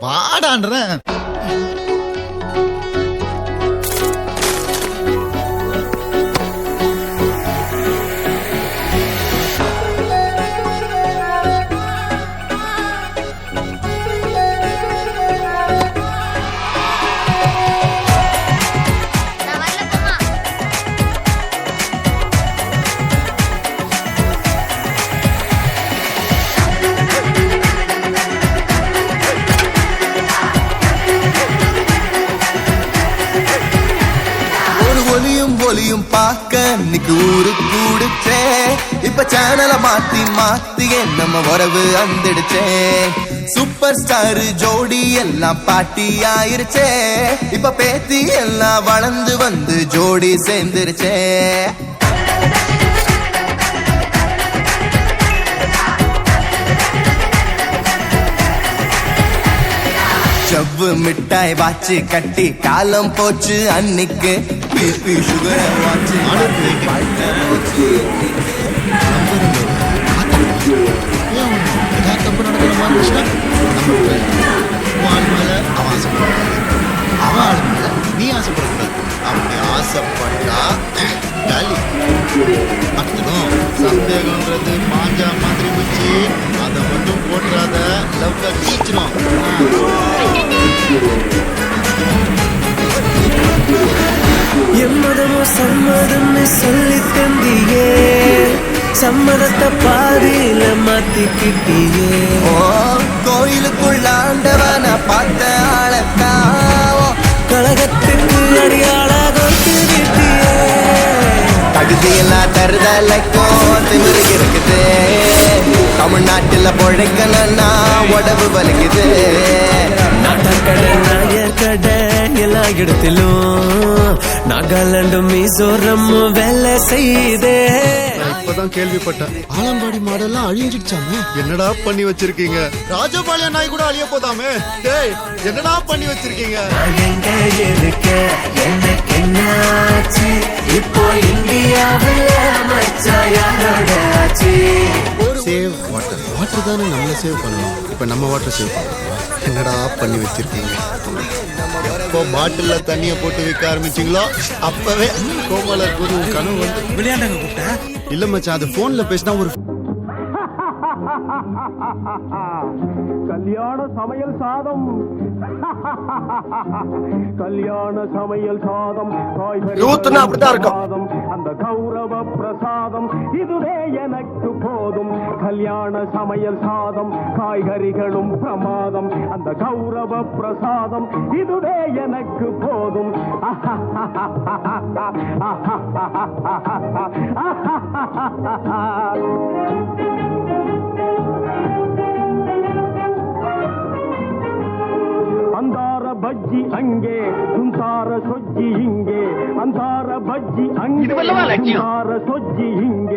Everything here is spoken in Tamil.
வாடான்றேன். ஒலியும் பார்க்க இன்னைக்கு ஊரு கூடுச்சே. இப்ப சேனல மாத்தி மாத்தியே நம்ம உறவு வந்துடுச்சே. சூப்பர் ஸ்டார் ஜோடி எல்லாம் பாட்டி ஆயிருச்சே. இப்ப பேத்தி எல்லாம் வளர்ந்து வந்து ஜோடி சேர்ந்துருச்சே. ஜவ்வு மிட்டாய் வாச்சு கட்டி காலம் போச்சு அன்னைக்கு. பிபி சுகர் வாச்சு தப்பு நடக்கிற அவன் நீ ஆசைப்படக்கூடாது. அப்படி ஆசைப்பட்டா அர்த்தம் சந்தேகம்ன்றது மாஞ்சா மாதிரி வச்சு அதை மட்டும் போட்டுறாத. லவ்வை கீச்சிடும். எம்மதமோ சம்மதம்னு சொல்லி தந்தியே. சம்மதத்தை பாதியில மாத்திக்கிட்டியே. கோயிலுக்குள்ள ஆண்டவன பார்த்த ஆளத்தாவோ கழகத்துக்கு அடியாள கொடுத்து விட்டியே. தகுதியெல்லாம் தருதலைக்கும் திமிரு இருக்குது. தமிழ்நாட்டுல பொழைக்கணும்னா உடம்பு வலிக்குது. நாட்டக்கடை நாயர் கடை எல்லா இடத்திலும் நாகாலாண்டும் மிசோரமும் வேலை செய்தே. இப்பதான் கேள்விப்பட்டேன் ஆலம்பாடி மாடெல்லாம் அழிஞ்சிடுச்சாமே. என்னடா பண்ணி வச்சிருக்கீங்க? ராஜபாளைய நாய் கூட அழிய போதாமே. டேய் என்னடா பண்ணி வச்சிருக்கீங்க? எங்க இருக்க எனக்கு என்னாச்சு? இப்போ இந்தியாவில் மச்சா யாரோட ஆச்சு? Save water. வாட்டர் தானே நம்மள சேவ் பண்ணணும். இப்ப நம்ம வாட்டர் சேவ் பண்ணணும். என்னடா பண்ணி வச்சிருக்கீங்க? எப்போ பாட்டில்ல தண்ணிய போட்டு விற்க ஆரம்பிச்சீங்களோ அப்பவே கோமலர் குரு கனவு வந்து விளையாண்டாங்க கூப்பிட்டேன். இல்ல மச்சான் அது போன்ல பேசினா ஒரு கல்யாண சமையல் சாதம். கல்யாண சமையல் சாதம் யூத்னா அப்படித்தான் இருக்கும். அந்த கௌரவ பிரசாதம் இதுவே எனக்கு போதும். கல்யாண சமையல் சாதம் காய்கறிகளும் பிரமாதம். அந்த கௌரவ பிரசாதம் இதுவே எனக்கு போதும். ಅಂದಾರ ಬಜ್ಜಿ ಅಂಗೆ ಸುಂತಾರ ಸೊಜ್ಜಿ ಹಿಂಗೆ. ಅಂದಾರ ಬಜ್ಜಿ ಅಂಗೆ ಸುಂತಾರ ಸೊಜ್ಜಿ ಹಿಂಗೆ.